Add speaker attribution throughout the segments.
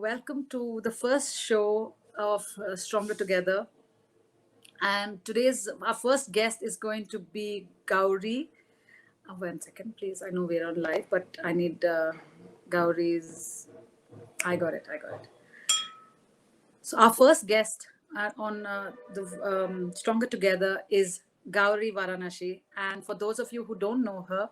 Speaker 1: welcome to the first show of Stronger Together. And today's our first guest is going to be Gauri. 1 second, please. I know we're on live, but I need Gauri's. I got it. I got it. So our first guest on the Stronger Together is Gauri Varanasi. And for those of you who don't know her,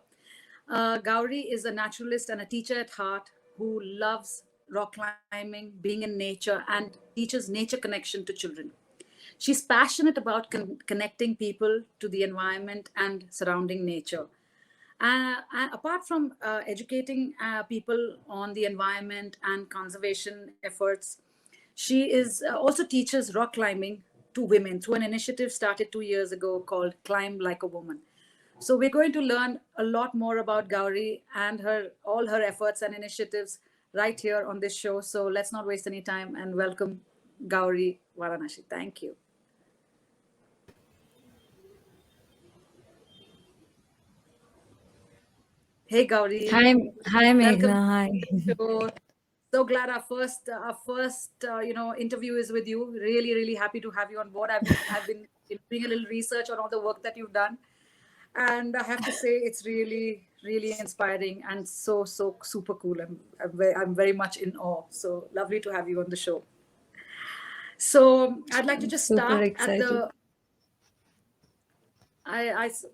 Speaker 1: Gauri is a naturalist and a teacher at heart who loves rock climbing, being in nature, and teaches nature connection to children. She's passionate about connecting people to the environment and surrounding nature. And apart from educating people on the environment and conservation efforts, she is also teaches rock climbing to women through an initiative started 2 years ago called Climb Like a Woman. So we're going to learn a lot more about Gauri and her all her efforts and initiatives right here on this show. So let's not waste any time and welcome Gauri Varanasi. Thank you. Hey Gauri,
Speaker 2: Hi, hi
Speaker 1: welcome
Speaker 2: Meghna.
Speaker 1: to
Speaker 2: Hi.
Speaker 1: the show. So glad our first interview is with you. Really, really happy to have you on board. I've been doing a little research on all the work that you've done, and I have to say it's really, really inspiring and so super cool. I'm very much in awe. So lovely to have you on the show. So I'd like to just
Speaker 2: Super
Speaker 1: start at
Speaker 2: excited.
Speaker 1: the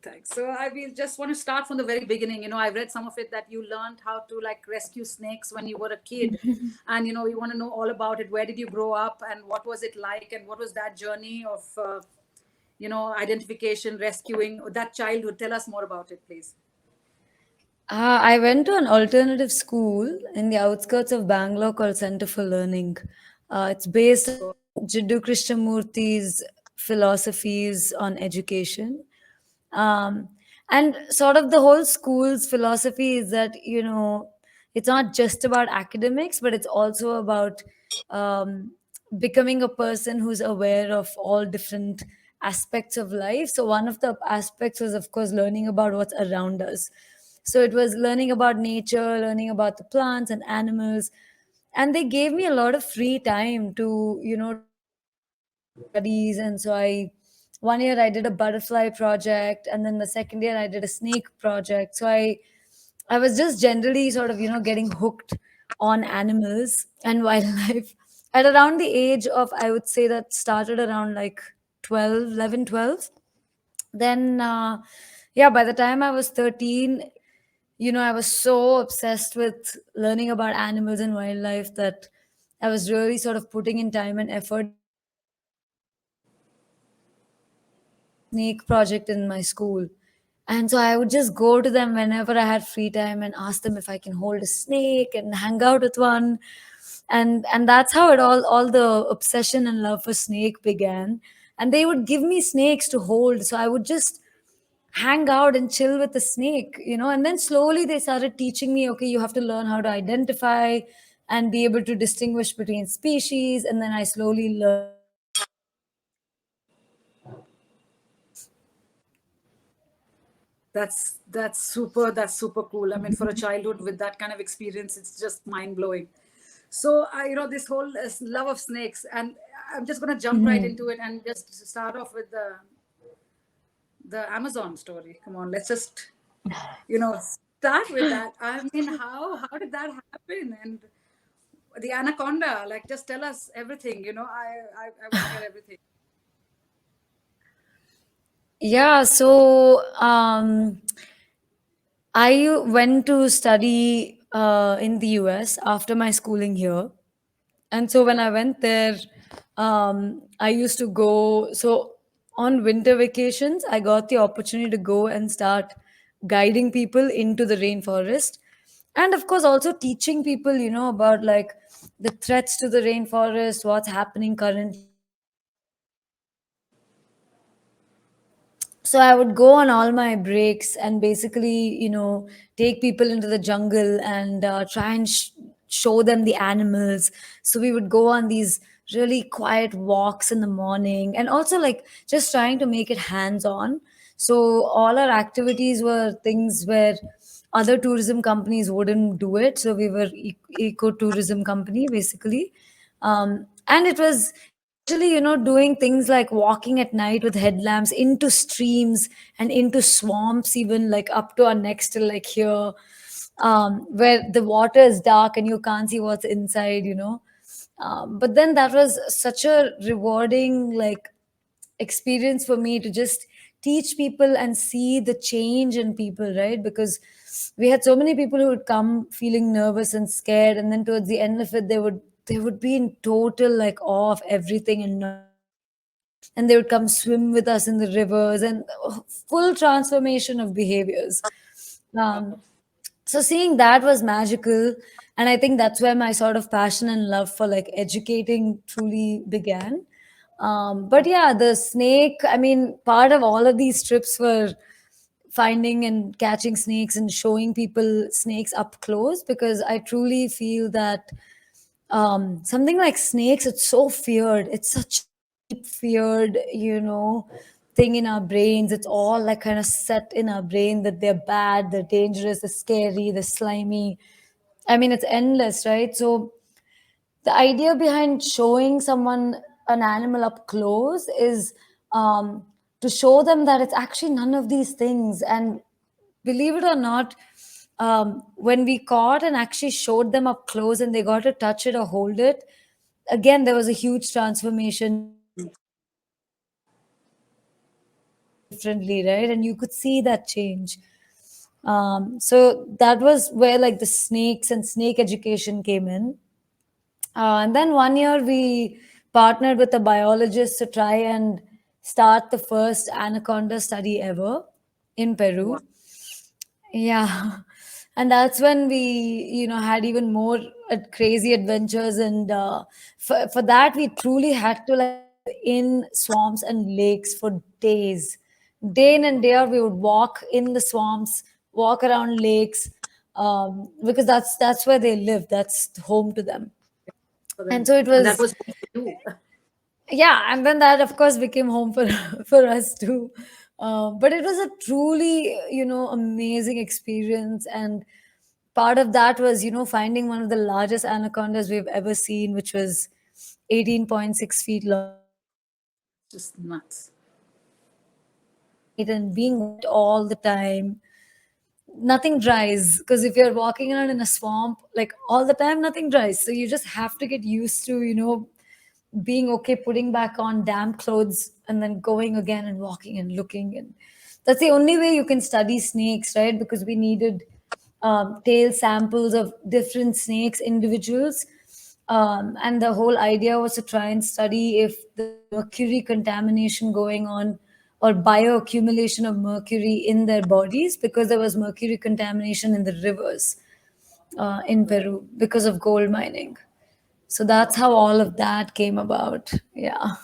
Speaker 1: thanks. So I will just want to start from the very beginning. I've read some of it that you learned how to like rescue snakes when you were a kid, and we want to know all about it. Where did you grow up, and what was it like, and what was that journey of identification, rescuing that childhood? Tell us more about it, please.
Speaker 2: I went to an alternative school in the outskirts of Bangalore called Center for Learning. It's based on Jiddu Krishnamurthy's philosophies on education. Um, and sort of the whole school's philosophy is that, it's not just about academics, but it's also about um, becoming a person who's aware of all different aspects of life. So, one of the aspects was, of course, learning about what's around us. So, it was learning about nature, learning about the plants and animals. And they gave me a lot of free time to, studies. And so I one year I did a butterfly project, and then the second year I did a snake project. So I was just generally sort of, getting hooked on animals and wildlife at around the age of, I would say, that started around like 12, 11, 12. Then yeah, by the time I was 13, I was so obsessed with learning about animals and wildlife that I was really sort of putting in time and effort snake project in my school. And so I would just go to them whenever I had free time and ask them if I can hold a snake and hang out with one. And that's how it all the obsession and love for snake began. And they would give me snakes to hold. So I would just hang out and chill with the snake, and then slowly they started teaching me, okay, you have to learn how to identify and be able to distinguish between species. And then I slowly learned.
Speaker 1: That's super. That's super cool. I mean, for a childhood with that kind of experience, it's just mind blowing. So this whole love of snakes, and I'm just gonna jump right
Speaker 2: Mhm.
Speaker 1: into it and just start off with the Amazon story. Come on, let's just start with that. I mean, how did that happen? And the anaconda, like, just tell us everything. I want to hear everything.
Speaker 2: Yeah, so I went to study in the US after my schooling here. And so when I went there, I used to go. So on winter vacations, I got the opportunity to go and start guiding people into the rainforest. And of course, also teaching people, about like the threats to the rainforest, what's happening currently. So I would go on all my breaks and basically, take people into the jungle and try and show them the animals. So we would go on these really quiet walks in the morning, and also like just trying to make it hands on. So all our activities were things where other tourism companies wouldn't do it. So we were eco tourism company basically. And it was essentially, doing things like walking at night with headlamps into streams and into swamps, even like up to our necks till like here, where the water is dark and you can't see what's inside. But then that was such a rewarding like experience for me to just teach people and see the change in people, right? Because we had so many people who would come feeling nervous and scared, and then towards the end of it they would be in total like awe of everything and not scared, and they would come swim with us in the rivers, and full transformation of behaviors. um, so seeing that was magical, and I think that's where my sort of passion and love for like educating truly began. But yeah, the snake, I mean, part of all of these trips were finding and catching snakes and showing people snakes up close, because I truly feel that something like snakes, it's so feared. It's such a deep feared, thing in our brains. It's all like kind of set in our brain that they're bad, they're dangerous, they're scary, they're slimy. I mean, it's endless, right? So the idea behind showing someone an animal up close is um, to show them that it's actually none of these things. And believe it or not, when we caught and actually showed them up close and they got to touch it or hold it, again, there was a huge transformation. Differently, right? And you could see that change. So that was where like the snakes and snake education came in. And then one year we partnered with a biologist to try and start the first anaconda study ever in
Speaker 1: Wow.
Speaker 2: Peru. Yeah. And that's when we, had even more crazy adventures. And for that, we truly had to like live in swamps and lakes for days. Day in and day out, we would walk in the swamps, walk around lakes, because that's where they live. That's home to them.
Speaker 1: For
Speaker 2: And
Speaker 1: them.
Speaker 2: so it
Speaker 1: And that
Speaker 2: was,
Speaker 1: was good for you.
Speaker 2: yeah, and then that of course became home for for us too. But it was a truly, amazing experience, and part of that was, finding one of the largest anacondas we've ever seen, which was 18.6 feet long,
Speaker 1: Just nuts.
Speaker 2: right, and being wet all the time. Nothing dries, because if you're walking around in a swamp like all the time, nothing dries. So you just have to get used to, being okay putting back on damp clothes and then going again and walking and looking. And that's the only way you can study snakes, right? Because we needed tail samples of different snakes, individuals. And the whole idea was to try and study if there's mercury contamination going on or bioaccumulation of mercury in their bodies, because there was mercury contamination in the rivers in Peru because of gold mining. So that's how all of that came about. Yeah.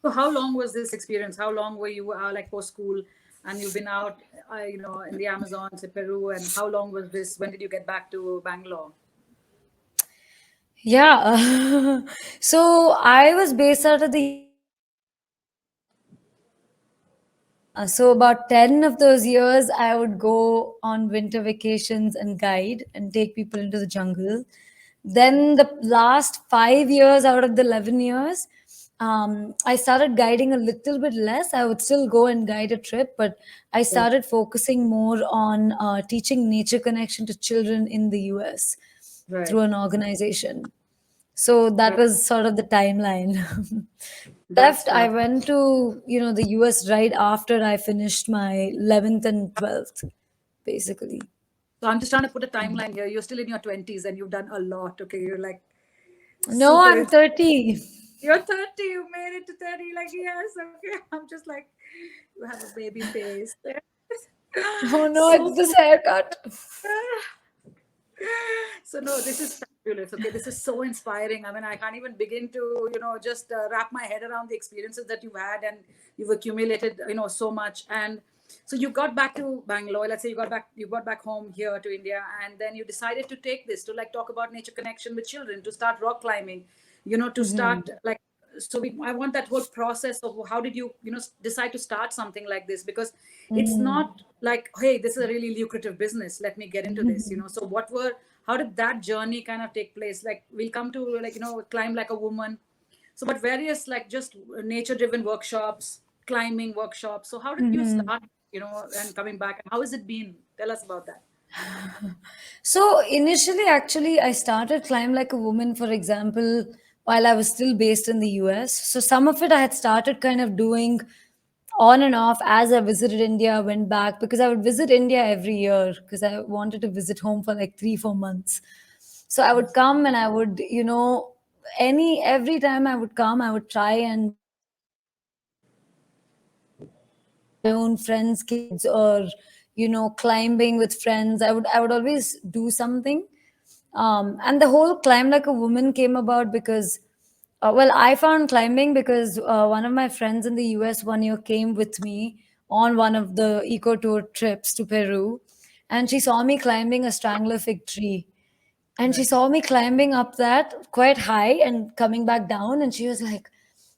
Speaker 1: So how long was this experience? How long were you like post school, and you've been out, in the Amazon, say Peru, and how long was this? When did you get back to Bangalore?
Speaker 2: Yeah. So I was based out of the so about 10 of those years, I would go on winter vacations and guide and take people into the jungle. Then the last 5 years out of the 11 years, I started guiding a little bit less. I would still go and guide a trip, but I
Speaker 1: Yeah.
Speaker 2: started focusing more on teaching nature connection to children in the US
Speaker 1: Right.
Speaker 2: through an organization. So that
Speaker 1: That
Speaker 2: was sort of the timeline.
Speaker 1: that's
Speaker 2: Left, I
Speaker 1: wow.
Speaker 2: went to, the US right after I finished my 11th and 12th, basically.
Speaker 1: So I'm just trying to put a timeline here. You're still in your 20s and you've done a lot. Okay, you're like
Speaker 2: No,
Speaker 1: super.
Speaker 2: I'm 30.
Speaker 1: You're 30. You made it to 30. Like yes, okay. I'm just like you have a baby face.
Speaker 2: Oh no,
Speaker 1: So
Speaker 2: it's this haircut.
Speaker 1: so no, this is fabulous. Okay, this is so inspiring. I mean, I can't even begin to just wrap my head around the experiences that you've had, and you've accumulated so much. And so you got back to Bangalore. Let's say you got back home here to India, and then you decided to take this to like talk about nature connection with children, to start rock climbing, to
Speaker 2: Hmm.
Speaker 1: start like I want that whole process of how did you, decide to start something like this? Because it's
Speaker 2: Mm.
Speaker 1: not like, hey, this is a really lucrative business, let me get into this. So how did that journey kind of take place? Like, we'll come to, like, Climb Like a Woman. So, but various, like, just nature driven workshops, climbing workshops. So how did you
Speaker 2: Mhm.
Speaker 1: start, and coming back, and how has it been? Tell us about that.
Speaker 2: So initially, actually, I started Climb Like a Woman, for example, while I was still based in the US. So some of it I had started kind of doing on and off as I visited India, went back because I would visit India every year because I wanted to visit home for like 3, 4 months. So I would come and I would, every time I would come, I would try and my own friends' kids or climbing with friends. I would always do something. And the whole Climb Like a Woman came about because well, I found climbing because one of my friends in the US one year came with me on one of the eco tour trips to Peru, and she saw me climbing a strangler fig tree, and she
Speaker 1: Right.
Speaker 2: saw me climbing up that quite high and coming back down, and she was like,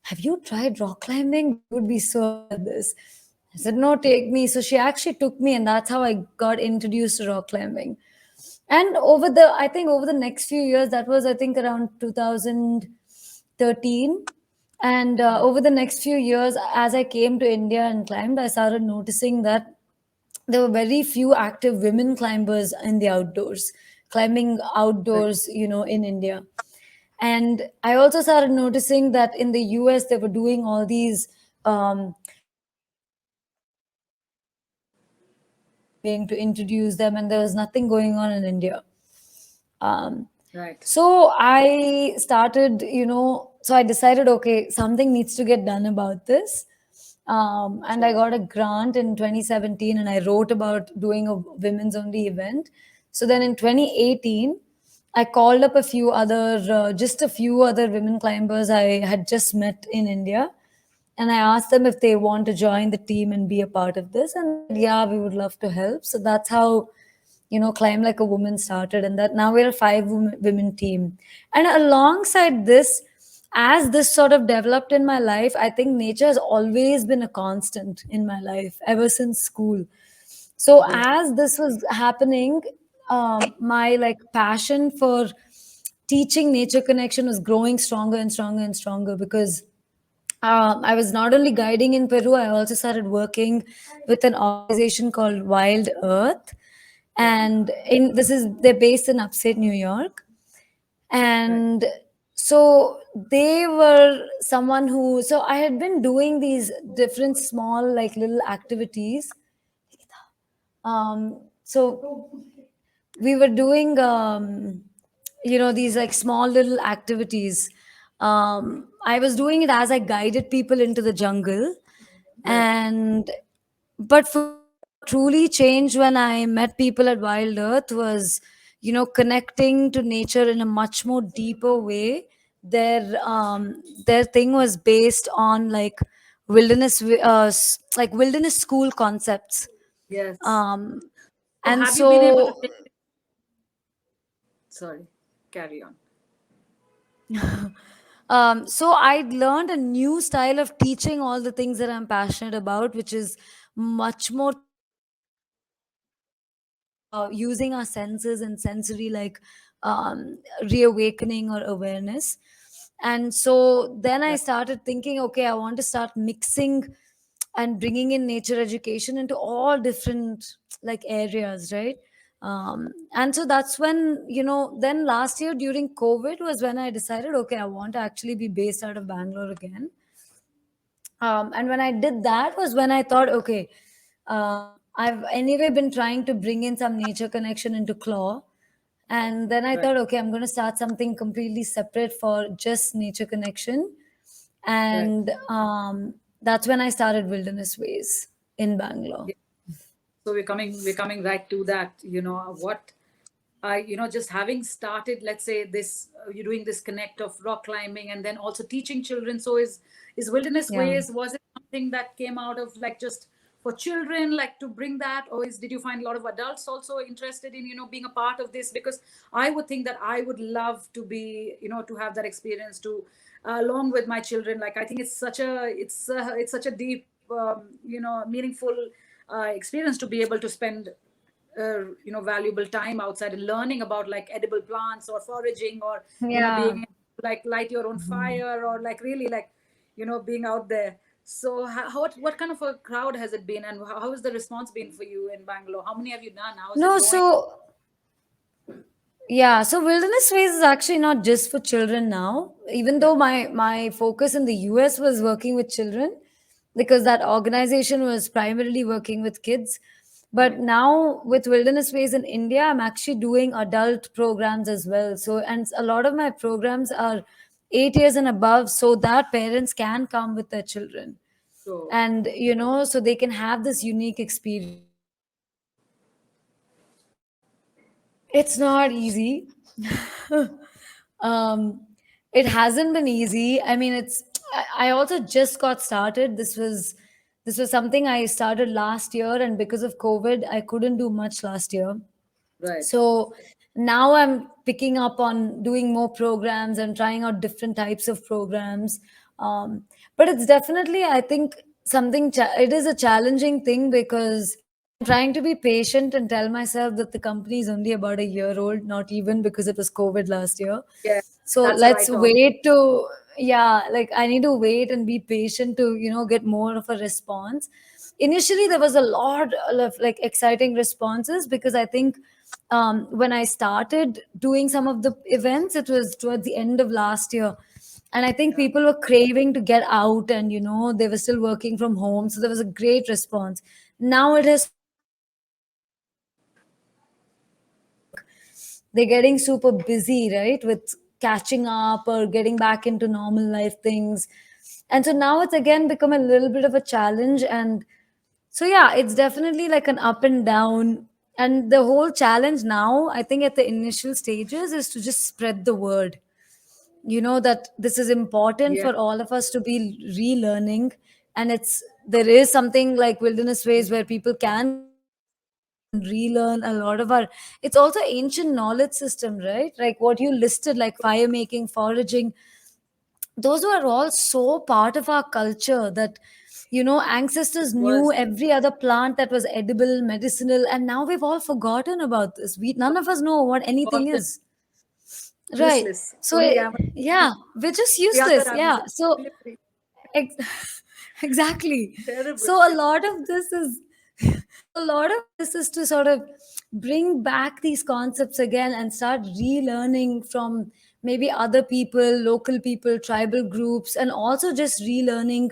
Speaker 2: have you tried rock climbing? You would be so good at this. I said, no, take me. So she actually took me, and that's how I got introduced to rock climbing. And I think over the next few years, that was, I think, around 2013. And over the next few years, as I came to India and climbed, I started noticing that there were very few active women climbers in the outdoors, climbing
Speaker 1: Right.
Speaker 2: outdoors, in India. And I also started noticing that in the US, they were doing all these climbing to introduce them, and there was nothing going on in India. Um,
Speaker 1: Right.
Speaker 2: so I started, so I decided, okay, something needs to get done about this. And I
Speaker 1: Sure.
Speaker 2: got a grant in 2017 and I wrote about doing a women's only event. So then in 2018, I called up just a few other women climbers I had just met in India. And I asked them if they want to join the team and be a part of this. And they said, yeah, we would love to help. So that's how Climb Like a Woman started, and that now we're a five women team. And alongside this, as this sort of developed in my life, I think nature has always been a constant in my life ever since school. So
Speaker 1: Yes.
Speaker 2: as this was happening, my like passion for teaching nature connection was growing stronger and stronger and stronger because I was not only guiding in Peru, I also started working with an organization called Wild Earth.
Speaker 1: Right.
Speaker 2: And they're based in upstate New York.
Speaker 1: Right.
Speaker 2: And so they were someone so I had been doing these different small, like little activities. So we were doing these like small little activities. I was doing it as I guided people into the jungle.
Speaker 1: Right.
Speaker 2: And but for me, what truly changed when I met people at Wild Earth was connecting to nature in a much more deeper way. Their thing was based on like wilderness school concepts.
Speaker 1: Yes.
Speaker 2: um
Speaker 1: So
Speaker 2: and
Speaker 1: have you been able to
Speaker 2: so
Speaker 1: take it? Sorry, carry on.
Speaker 2: so I learned a new style of teaching all the things that I'm passionate about, which is much more using our senses and sensory, like reawakening or awareness. And so then I
Speaker 1: Right.
Speaker 2: started thinking, okay, I want to start mixing and bringing in nature education into all different like areas, right? And so that's when, then last year during COVID was when I decided, okay, I want to actually be based out of Bangalore again. And when I did that was when I thought, okay, I've anyway been trying to bring in some nature connection into Claw. And then I
Speaker 1: Right.
Speaker 2: thought, okay, I'm going to start something completely separate for just nature connection.
Speaker 1: Right.
Speaker 2: And that's when I started Wilderness Ways in Bangalore.
Speaker 1: Yeah. So we're coming right to that. What I, just having started, let's say this, you're doing this connect of rock climbing and then also teaching children. So is Wilderness
Speaker 2: Yeah.
Speaker 1: Ways, was it something that came out of like just for children, like to bring that, or did you find a lot of adults also interested in being a part of this? Because I would think that I would love to be, to have that experience to, along with my children. Like I think it's such a deep, meaningful experience to be able to spend valuable time outside and learning about like edible plants or foraging, or
Speaker 2: Yeah.
Speaker 1: being like light your own fire, or like really like being out there. So what kind of a crowd has it been, and how has the response been for you in Bangalore? How many have you done? How is it
Speaker 2: No,
Speaker 1: going?
Speaker 2: so yeah, so Wilderness Ways is actually not just for children now. Even
Speaker 1: Yeah.
Speaker 2: though my focus in the US was working with children, because that organization was primarily working with kids. But
Speaker 1: Right.
Speaker 2: now with Wilderness Ways in India, I'm actually doing adult programs as well. So, and a lot of my programs are 8 years and above, so that parents can come with their children.
Speaker 1: So
Speaker 2: And, so they can have this unique experience. It's not easy. um, it hasn't been easy. I mean, I also just got started. This was something I started last year, and because of COVID, I couldn't do much last year.
Speaker 1: right.
Speaker 2: So now I'm picking up on doing more programs and trying out different types of programs. But it's definitely, I think, it is a challenging thing because I'm trying to be patient and tell myself that the company is only about a year old, not even, because it was COVID last year.
Speaker 1: Yeah,
Speaker 2: So
Speaker 1: that's the
Speaker 2: let's
Speaker 1: right talk.
Speaker 2: wait to, yeah, like I need to wait and be patient to, get more of a response. Initially, there was a lot of like exciting responses because I think when I started doing some of the events, it was towards the end of last year. And I think
Speaker 1: Yeah.
Speaker 2: people were craving to get out and, they were still working from home. So there was a great response. Now it has they're getting super busy, right, with catching up or getting back into normal life things. And so now it's again become a little bit of a challenge. And so, yeah, it's definitely like an up and down. And the whole challenge now, I think at the initial stages, is to just spread the word, that this is important
Speaker 1: Yeah.
Speaker 2: for all of us to be relearning. And there is something like Wilderness Ways where people can come and learn and relearn a lot of our, it's also ancient knowledge system, right? Like what you listed, like fire making, foraging, those were all so part of our culture that ancestors knew
Speaker 1: Was
Speaker 2: every other plant that was edible, medicinal, and now we've all forgotten about this. None of us know what anything
Speaker 1: forgotten,
Speaker 2: is. Right.
Speaker 1: useless.
Speaker 2: So,
Speaker 1: Fully am
Speaker 2: yeah, we're just
Speaker 1: the other
Speaker 2: useless.
Speaker 1: animals.
Speaker 2: Yeah. So,
Speaker 1: Fully agree.
Speaker 2: exactly.
Speaker 1: Terrible.
Speaker 2: So, a lot of this is. So, a lot of this is to sort of bring back these concepts again and start relearning from maybe other people, local people, tribal groups, and also just relearning,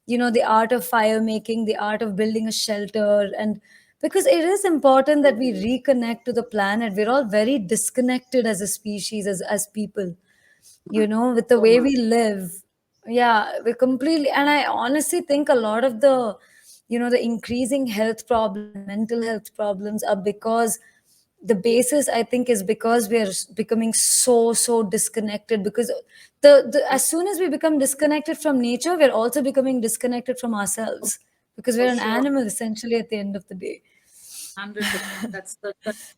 Speaker 2: the art of fire making, the art of building a shelter. And because it is important that we reconnect to the planet. We're all very disconnected as a species, as people, with the
Speaker 1: So
Speaker 2: way
Speaker 1: much.
Speaker 2: we live. Yeah, we completely, and I honestly think a lot of the increasing health problems and mental health problems are because the basis, I think, is because we are becoming so disconnected. Because as soon as we become disconnected from nature, we're also becoming disconnected from ourselves, because
Speaker 1: For
Speaker 2: we're an
Speaker 1: sure.
Speaker 2: animal essentially at the end of the day.
Speaker 1: 100%. That's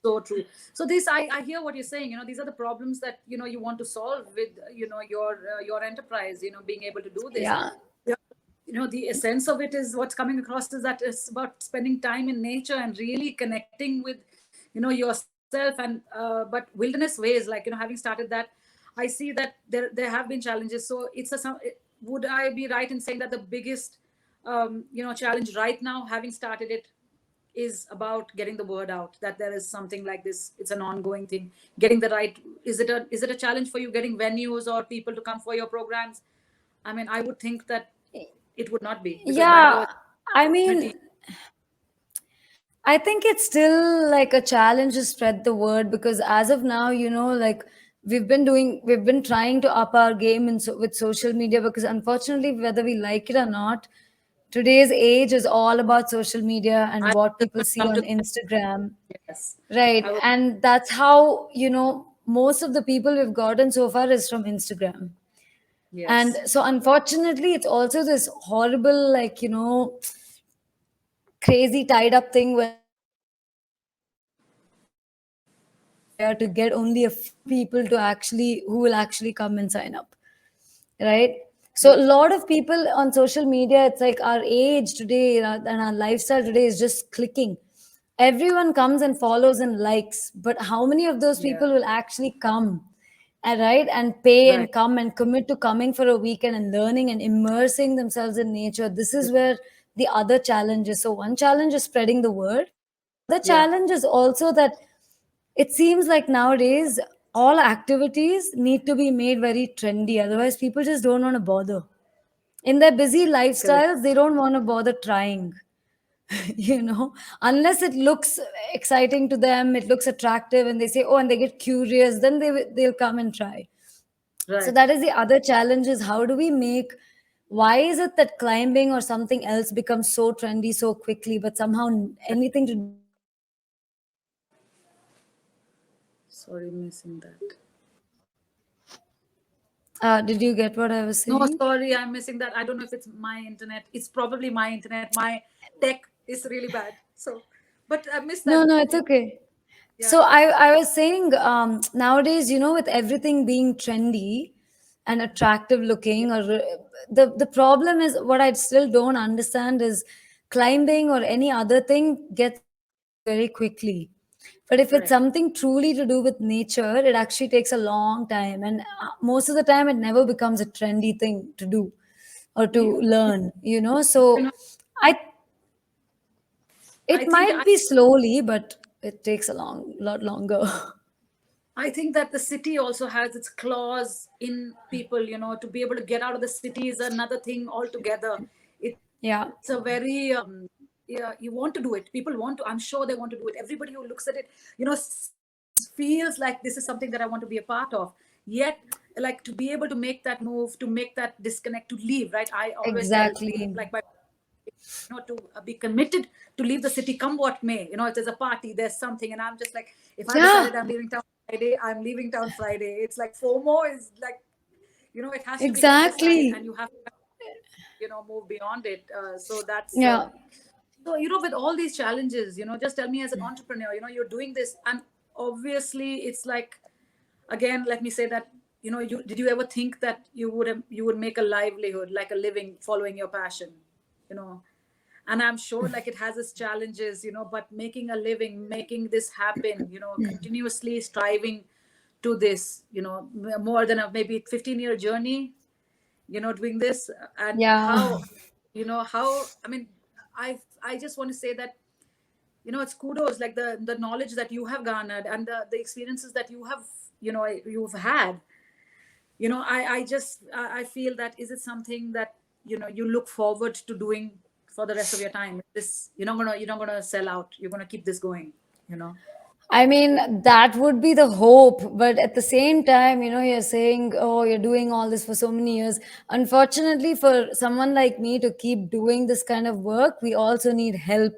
Speaker 1: so true. So this, I hear what you're saying. These are the problems that you want to solve with your enterprise. Being able to do this.
Speaker 2: Yeah.
Speaker 1: Yeah. The essence of it is what's coming across is that it's about spending time in nature and really connecting with yourself. And but Wilderness Ways, like having started that, I see that there have been challenges. So would I be right in saying that the biggest challenge right now, having started it, is about getting the word out that there is something like this? It's an ongoing thing. Getting the right, is it a challenge for you, getting venues or people to come for your programs? I mean, I would think that it would not be, because
Speaker 2: Yeah.
Speaker 1: Bangalore is
Speaker 2: I mean,
Speaker 1: pretty.
Speaker 2: I think it's still like a challenge to spread the word, because as of now, like we've been trying to up our game with social media, because unfortunately, whether we like it or not, today's age is all about social media
Speaker 1: I
Speaker 2: and what
Speaker 1: just
Speaker 2: people
Speaker 1: want to
Speaker 2: see
Speaker 1: come
Speaker 2: on
Speaker 1: to
Speaker 2: Instagram.
Speaker 1: yes.
Speaker 2: Right.
Speaker 1: I was
Speaker 2: And that's how, most of the people we've gotten so far is from Instagram. And
Speaker 1: yes.
Speaker 2: so unfortunately, it's also this horrible, like, crazy tied up thing where to get only a few people to actually who will actually come and sign up, right? So a lot of people on social media, it's like our age today and our lifestyle today is just clicking. Everyone comes and follows and likes, but how many of those
Speaker 1: Yeah.
Speaker 2: people will actually come and right and pay
Speaker 1: Right.
Speaker 2: and come and commit to coming for a weekend and learning and immersing themselves in nature? This is where the other challenge is. So one challenge is spreading the word. The
Speaker 1: Yeah.
Speaker 2: challenge is also that it seems like nowadays all activities need to be made very trendy, otherwise people just don't want to bother. In their busy
Speaker 1: Correct.
Speaker 2: lifestyles they don't want to bother trying. Unless it looks exciting to them, it looks attractive and they say, oh, and they get curious, then they'll come and try. So
Speaker 1: Right.
Speaker 2: that is the other challenge, is how do we make, why is it that climbing or something else becomes so trendy so quickly, but somehow anything to do.
Speaker 1: Sorry, missing that.
Speaker 2: Did you get what I was
Speaker 1: No,
Speaker 2: saying?
Speaker 1: sorry, I'm missing that. I don't know if it's my internet. It's probably my internet. My tech is really bad. So, but I missed
Speaker 2: No,
Speaker 1: that.
Speaker 2: no, it's okay.
Speaker 1: Yeah.
Speaker 2: So I was saying, nowadays, with everything being trendy and attractive
Speaker 1: Yeah.
Speaker 2: looking, or the problem is, what I still don't understand is climbing or any other thing gets very quickly. But if it's
Speaker 1: Correct.
Speaker 2: something truly to do with nature, it actually takes a long time, and most of the time, it never becomes a trendy thing to do or to
Speaker 1: You,
Speaker 2: learn.
Speaker 1: you
Speaker 2: So
Speaker 1: know,
Speaker 2: I
Speaker 1: I
Speaker 2: it
Speaker 1: think
Speaker 2: might be slowly, but it takes a lot longer.
Speaker 1: I think that the city also has its claws in people. To be able to get out of the city is another thing altogether. It's
Speaker 2: Yeah,
Speaker 1: a very yeah, you want to do it. People want to. I'm sure they want to do it. Everybody who looks at it, feels like this is something that I want to be a part of. Yet, like to be able to make that move, to make that disconnect, to leave. Right? I always tell
Speaker 2: exactly.
Speaker 1: like my to be committed to leave the city come what may. If there's a party, there's something, and I'm just like, if I've
Speaker 2: Yeah,
Speaker 1: decided I'm leaving town Friday, I'm leaving town Friday. It's like FOMO is like, it has to be kept aside, and
Speaker 2: exactly.
Speaker 1: you have to move beyond it. So that's
Speaker 2: Yeah.
Speaker 1: so with all these challenges, just tell me, as an entrepreneur, you're doing this, and obviously it's like, again, let me say that, did you ever think that you would make a livelihood, like a living following your passion, you know and I'm sure like it has its challenges, but making a living, making this happen, continuously striving to this, more than a maybe 15-year journey, doing this. And
Speaker 2: Yeah.
Speaker 1: how I mean, I just want to say that, it's kudos, like the knowledge that you have garnered, and the experiences that you've had. I feel that, is it something that you look forward to doing for the rest of your time? This, you're not gonna sell out, you're gonna keep this going, you know
Speaker 2: I mean, that would be the hope. But at the same time, you're saying, oh, you're doing all this for so many years. Unfortunately, for someone like me to keep doing this kind of work, we also need help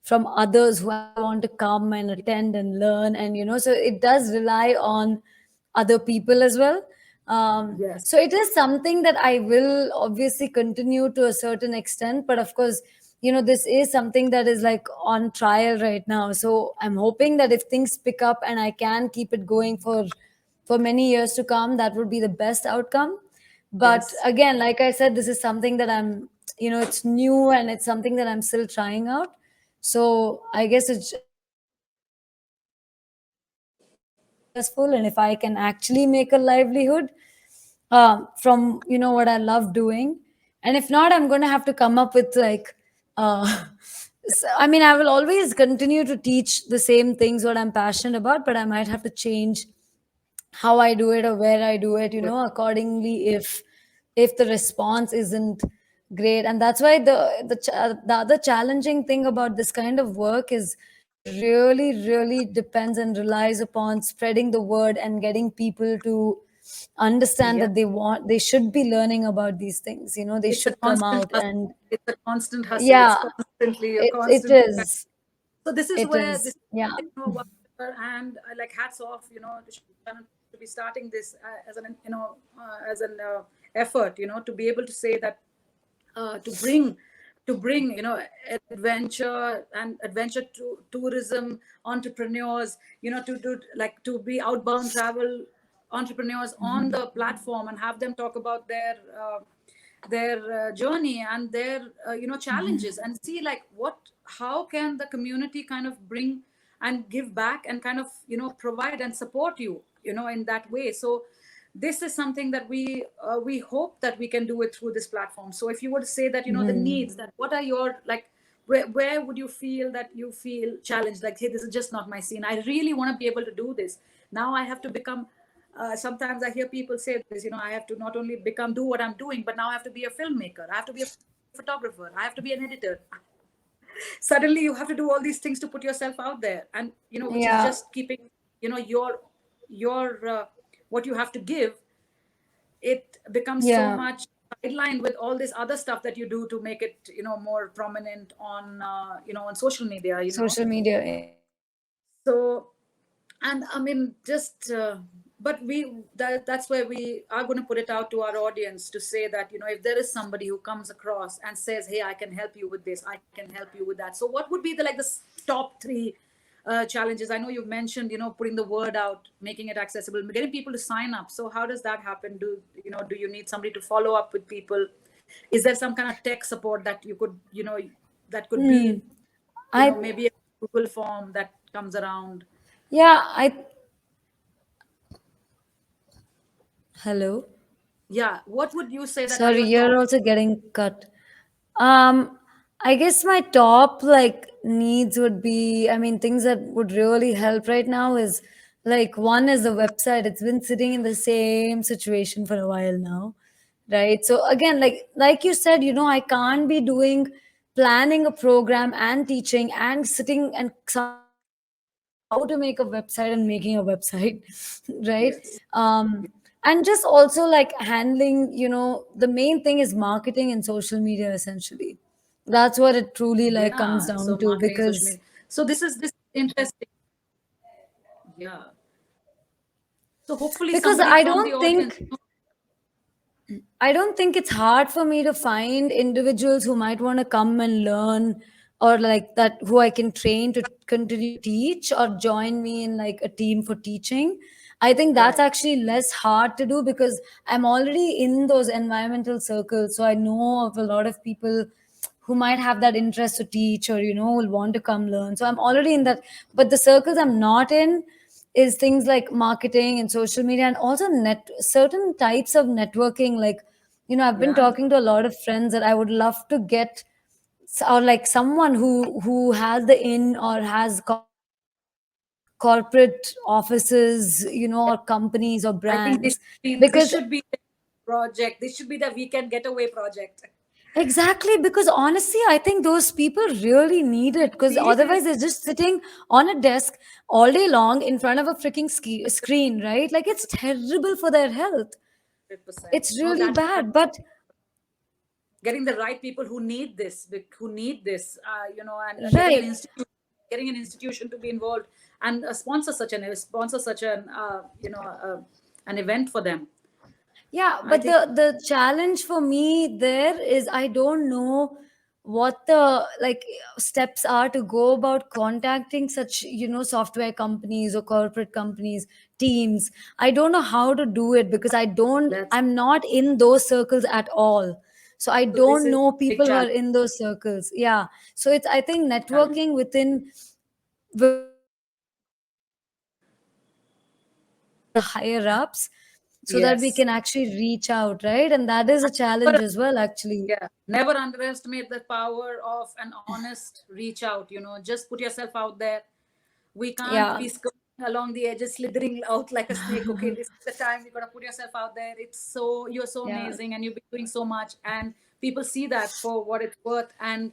Speaker 2: from others who want to come and attend and learn. And, so it does rely on other people as well.
Speaker 1: yes.
Speaker 2: So it is something that I will obviously continue to a certain extent. But of course, this is something that is like on trial right now. So I'm hoping that if things pick up and I can keep it going for many years to come, that would be the best outcome. But
Speaker 1: Yes.
Speaker 2: again, like I said, this is something that it's new and it's something that I'm still trying out. So I guess it's successful, and if I can actually make a livelihood from what I love doing, and if not, I'm going to have to come up with like I mean, I will always continue to teach the same things what I'm passionate about, but I might have to change how I do it or where I do it, accordingly, if the response isn't great. And that's why the other challenging thing about this kind of work is it really, really depends and relies upon spreading the word and getting people to understand
Speaker 1: Yeah.
Speaker 2: that they should be learning about these things. They
Speaker 1: It's a
Speaker 2: should come
Speaker 1: constant
Speaker 2: out
Speaker 1: hustle.
Speaker 2: and
Speaker 1: It's a constant hustle. It's
Speaker 2: yeah,
Speaker 1: constantly a
Speaker 2: it
Speaker 1: constant.
Speaker 2: is.
Speaker 1: So this is
Speaker 2: It
Speaker 1: where
Speaker 2: is.
Speaker 1: this,
Speaker 2: Yeah.
Speaker 1: wonderful, and like hats off, to Shannon, to be starting this as an effort, to be able to say that, to bring to bring, adventure and adventure to tourism entrepreneurs, to be outbound travel entrepreneurs on the platform and have them talk about their journey and their challenges, and see like how can the community kind of bring and give back and kind of provide and support you, in that way. So this is something that we hope that we can do it through this platform. So if you were to say that, the needs, that what are your, like, where would you feel that you feel challenged, like, hey, this is just not my scene, I really want to be able to do this. Now I have to become, sometimes I hear people say this, I have to not only do what I'm doing, but now I have to be a filmmaker, I have to be a photographer, I have to be an editor. Suddenly you have to do all these things to put yourself out there, and which is
Speaker 2: Yeah.
Speaker 1: just keeping, your what you have to give, it becomes so
Speaker 2: Yeah.
Speaker 1: much sidelined with all this other stuff that you do to make it, more prominent on, on social media,
Speaker 2: Social media. Yeah.
Speaker 1: so. And I mean, just but that's where we are going to put it out to our audience, to say that, if there is somebody who comes across and says, hey, I can help you with this, I can help you with that. So what would be the top three challenges? I know you've mentioned, putting the word out, making it accessible, getting people to sign up. So how does that happen? Do you need somebody to follow up with people? Is there some kind of tech support that you could, that could be,
Speaker 2: I
Speaker 1: maybe a Google form that comes around?
Speaker 2: yeah, I hello.
Speaker 1: Yeah, what would you say that are
Speaker 2: Sorry,
Speaker 1: your
Speaker 2: you're
Speaker 1: top?
Speaker 2: also getting cut. Um, I guess my top like needs would be, I mean, things that would really help right now is like one is the website. It's been sitting in the same situation for a while now, right? So again, like you said, I can't be doing planning a program and teaching and sitting and someone telling me how to make a website and making a website, right?
Speaker 1: Yes.
Speaker 2: And just also like handling, the main thing is marketing and social media essentially. That's what it truly like comes
Speaker 1: Yeah,
Speaker 2: down
Speaker 1: so
Speaker 2: to
Speaker 1: marketing, social
Speaker 2: because
Speaker 1: media. So this is interesting. Yeah. So hopefully
Speaker 2: because
Speaker 1: somebody from the audience.
Speaker 2: I don't think it's hard for me to find individuals who might want to come and learn, or like that who I can train to continue to teach or join me in like a team for teaching. I think that's
Speaker 1: Right.
Speaker 2: actually less hard to do because I'm already in those environmental circles. So I know of a lot of people who might have that interest to teach or, will want to come learn. So I'm already in that. But the circles I'm not in is things like marketing and social media and also certain types of networking. Like, I've been
Speaker 1: Yeah.
Speaker 2: talking to a lot of friends that I would love to get or like someone who has the in or has corporate offices,
Speaker 1: Yeah.
Speaker 2: or companies or
Speaker 1: I think
Speaker 2: brands.
Speaker 1: this
Speaker 2: Because
Speaker 1: should be the project. This should be the weekend getaway project.
Speaker 2: exactly, because honestly, I think those people really need it because
Speaker 1: Need it.
Speaker 2: otherwise they're just sitting on a desk all day long in front of a freaking screen, right? Like it's terrible for their health.
Speaker 1: 100%.
Speaker 2: It's
Speaker 1: No,
Speaker 2: really
Speaker 1: that is
Speaker 2: bad. But
Speaker 1: getting the right people who need this, and
Speaker 2: right,
Speaker 1: getting an institution to be involved and sponsor such an event for them.
Speaker 2: yeah,
Speaker 1: I
Speaker 2: but
Speaker 1: think.
Speaker 2: the challenge for me there is I don't know what the like steps are to go about contacting such, software companies or corporate companies, teams. I don't know how to do it because
Speaker 1: Let's
Speaker 2: I'm not in those circles at all. So I
Speaker 1: So this
Speaker 2: don't
Speaker 1: is
Speaker 2: know
Speaker 1: big
Speaker 2: people who are
Speaker 1: challenge.
Speaker 2: in those circles. Yeah. So it's I think
Speaker 1: Challenge.
Speaker 2: networking within the higher ups so that we can actually reach out, right? And that is a
Speaker 1: Yes.
Speaker 2: challenge as well, actually.
Speaker 1: Never, yeah. Never underestimate the power of an honest reach out. Just put yourself out there. We can't
Speaker 2: Yeah.
Speaker 1: be skirting along the edges, slithering out like a snake. Okay, this is the time you gotta put yourself out there. You're so
Speaker 2: Yeah.
Speaker 1: amazing, and you've been doing so much, and people see that for what it's worth. And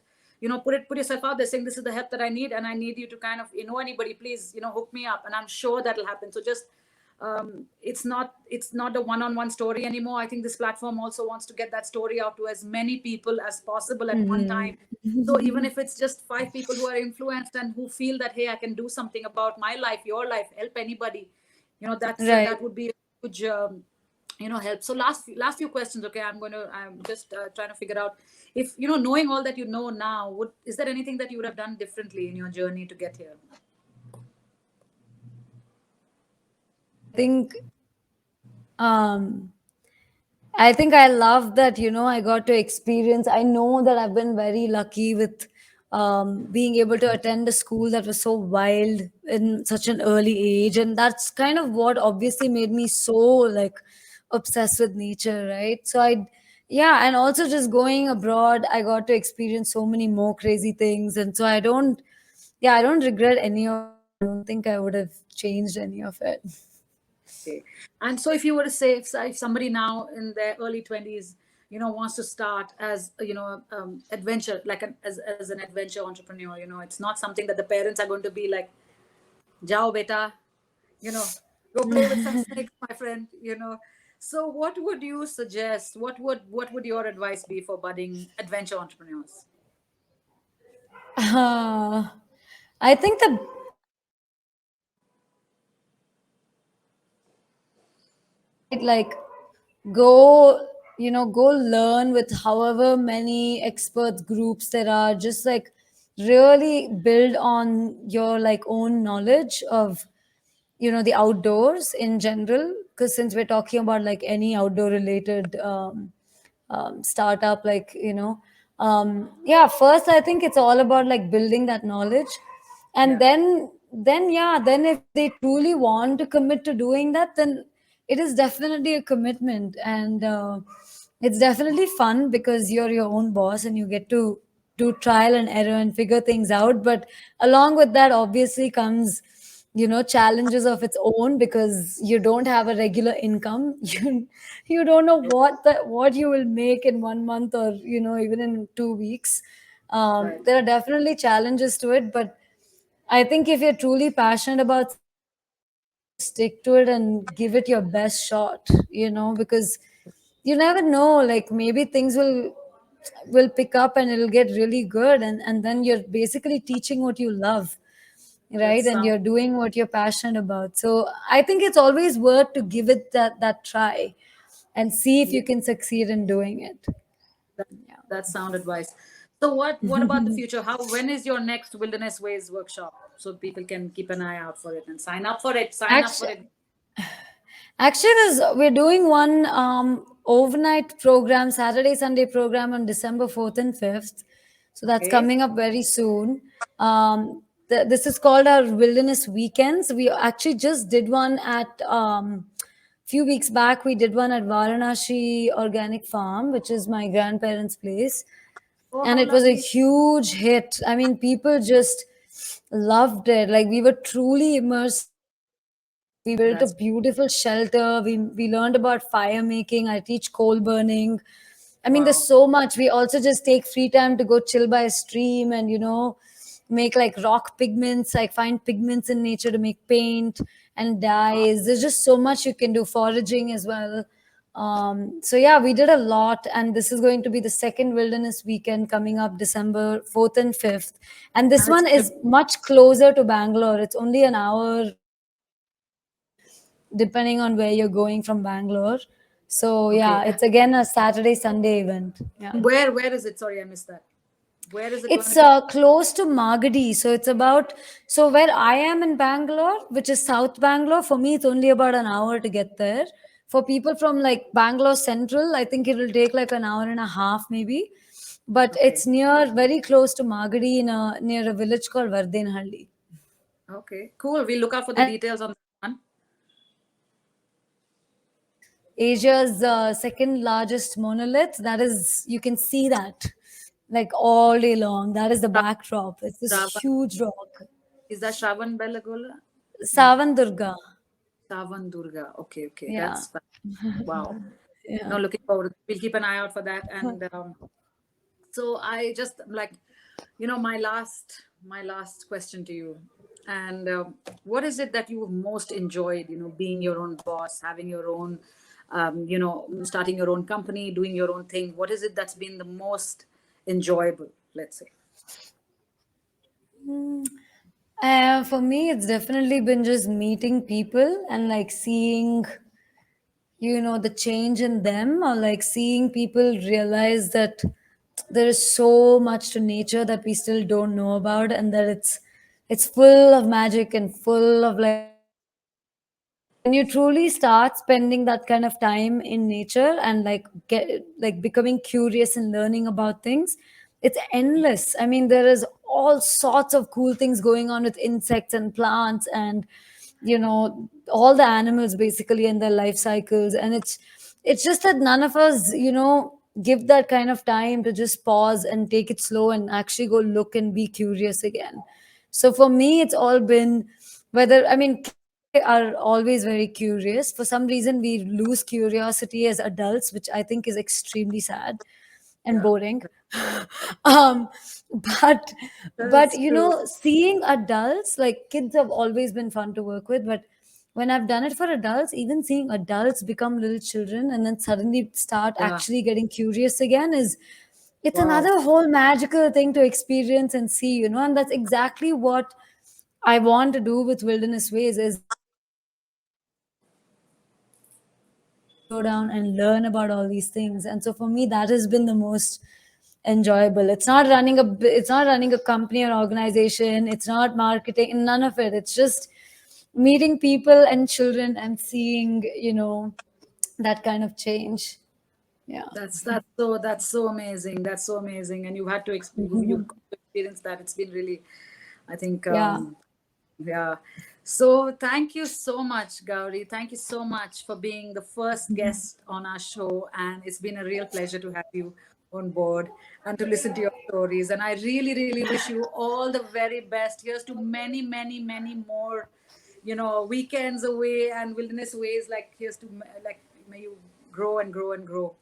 Speaker 1: put yourself out there, saying this is the help that I need, and I need you to kind of, anybody, please, hook me up, and I'm sure that'll happen. So just, it's not a one-on-one story anymore. I think this platform also wants to get that story out to as many people as possible at one
Speaker 2: Mhm.
Speaker 1: time. So even if it's just 5 people who are influenced and who feel that, hey, I can do something about my life, your life, help anybody,
Speaker 2: Right.
Speaker 1: that would be a huge help. So last few questions. Okay, I'm just trying to figure out if, knowing all that you know now, is there anything that you would have done differently in your journey to get here?
Speaker 2: I think um I think I love that, I got to experience. I know that I've been very lucky with being able to attend a school that was so wild in such an early age. And that's kind of what obviously made me so like obsessed with nature, right? Yeah, and also just going abroad, I got to experience so many more crazy things. And so I don't regret any of it. I don't think I would have changed any of it.
Speaker 1: Okay. And so, if you were to say, if somebody now in their early 20s, wants to start as adventure, like as an adventure entrepreneur, it's not something that the parents are going to be like, "Jao beta, you know, go play with some snakes, my friend." So, what would you suggest? What would your advice be for budding adventure entrepreneurs?
Speaker 2: Uh, I think the right, like go go learn with however many experts groups there are, just like really build on your like own knowledge of the outdoors in general, because since we're talking about like any outdoor related startup, like yeah, first I think it's all about like building that knowledge. And
Speaker 1: Yeah,
Speaker 2: then if they truly want to commit to doing that, then it is definitely a commitment. And it's definitely fun because you're your own boss and you get to do trial and error and figure things out. But along with that obviously comes challenges of its own, because you don't have a regular income. You don't know what you will make in 1 month, or even in 2 weeks.
Speaker 1: right.
Speaker 2: There are definitely challenges to it, but I think if you're truly passionate about something, you just have to stick to it and give it your best shot, because you never know, like maybe things will pick up and it'll get really good, and then you're basically teaching what you love,
Speaker 1: That
Speaker 2: right? And
Speaker 1: sounds
Speaker 2: you're doing what you're passionate about. So I think it's always worth to give it that try and see if
Speaker 1: yeah,
Speaker 2: you can succeed in doing it.
Speaker 1: that, that's sound advice. So what about the future? When is your next Wilderness Ways workshop, so people can keep an eye out for it and sign up for it? Sign up for
Speaker 2: Actually,
Speaker 1: it.
Speaker 2: we're doing one overnight program, Saturday, Sunday program on December 4th and 5th. So that's
Speaker 1: Okay.
Speaker 2: coming up very soon. This is called our Wilderness Weekends. We actually just did one at few weeks back. We did one at Varanasi Organic Farm, which is my grandparents' place,
Speaker 1: Oh,
Speaker 2: and
Speaker 1: how
Speaker 2: it was a
Speaker 1: lovely.
Speaker 2: huge hit. I mean, people just loved it. Like we were truly immersed in nature. We built a
Speaker 1: That's
Speaker 2: beautiful shelter. We learned about fire making. I teach coal burning. I mean, there's
Speaker 1: wow.
Speaker 2: so much. We also just take free time to go chill by a stream and make like rock pigments, like find pigments in nature to make paint and dyes. There's just so much you can do. Foraging as well. So yeah, we did a lot, and this is going to be the second wilderness weekend coming up December 4th and 5th. And this
Speaker 1: And it's
Speaker 2: one
Speaker 1: going to
Speaker 2: is much closer to Bangalore. It's only an hour depending on where you're going from Bangalore. So
Speaker 1: okay.
Speaker 2: yeah, it's again a Saturday Sunday event. Yeah.
Speaker 1: Where is it? Sorry, I missed that. Where is it going to
Speaker 2: It's
Speaker 1: be?
Speaker 2: close to Magadi. So it's about, so where I am in Bangalore, which is South Bangalore, for me, it's only about an hour to get there. For people from like Bangalore Central, I think it will take like an hour and a half maybe. But
Speaker 1: Okay.
Speaker 2: it's very close to Magadi near a village called Vardenhalli.
Speaker 1: Okay. Cool. We'll look out for the
Speaker 2: And
Speaker 1: details on that one.
Speaker 2: Asia's second largest monolith, that is, you can see that like all day long. That is the
Speaker 1: Shra-
Speaker 2: backdrop. It's this
Speaker 1: Shravan,
Speaker 2: huge rock.
Speaker 1: is that Shravan Belagola? No.
Speaker 2: Savandurga.
Speaker 1: Shravan Durga. Okay. Okay.
Speaker 2: Yeah.
Speaker 1: Wow.
Speaker 2: Yeah.
Speaker 1: No, looking forward. We'll keep an eye out for that. And so I just like, my last question to you. And what is it that you most enjoyed, being your own boss, having your own, starting your own company, doing your own thing? What is it that's been the most enjoyable, let's say?
Speaker 2: For me, it's definitely been just meeting people and like seeing the change in them, or like seeing people realize that there is so much to nature that we still don't know about, and that it's full of magic and full of like when you truly start spending that kind of time in nature and like get like becoming curious and learning about things, it's endless. I mean, there is all sorts of cool things going on with insects and plants and all the animals basically and their life cycles. And it's just that none of us give that kind of time to just pause and take it slow and actually go look and be curious again. So for me, it's all been whether, I mean, kids today are always very curious. For some reason, we lose curiosity as adults, which I think is extremely sad and
Speaker 1: Yeah,
Speaker 2: boring. um, but
Speaker 1: that's true.
Speaker 2: seeing adults, like kids have always been fun to work with, but when I've done it for adults, even seeing adults become little children and then suddenly start
Speaker 1: Yeah.
Speaker 2: actually getting curious again is it's
Speaker 1: Wow.
Speaker 2: another whole magical thing to experience and see, and that's exactly what I want to do with Wilderness Ways is slow down and learn about all these things. And so for me, that has been the most enjoyable. It's not running a company or organization. It's not marketing, none of it. It's just meeting people and children and seeing, that kind of change. Yeah.
Speaker 1: That's so amazing. That's so amazing. And you had to you got to experience that. It's been really, I think,
Speaker 2: Yeah.
Speaker 1: yeah. So thank you so much, Gauri. Thank you so much for being the first guest on our show, and it's been a real pleasure to have you on board and to listen to your stories. And I really, really wish you all the very best. Here's to many, many, many more, weekends away and wilderness ways. Like here's to like may you grow and grow and grow.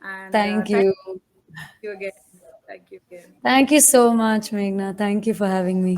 Speaker 1: And
Speaker 2: Thank
Speaker 1: thank
Speaker 2: you.
Speaker 1: you again. Thank you again.
Speaker 2: Thank you so much, Meghna. Thank you for having me.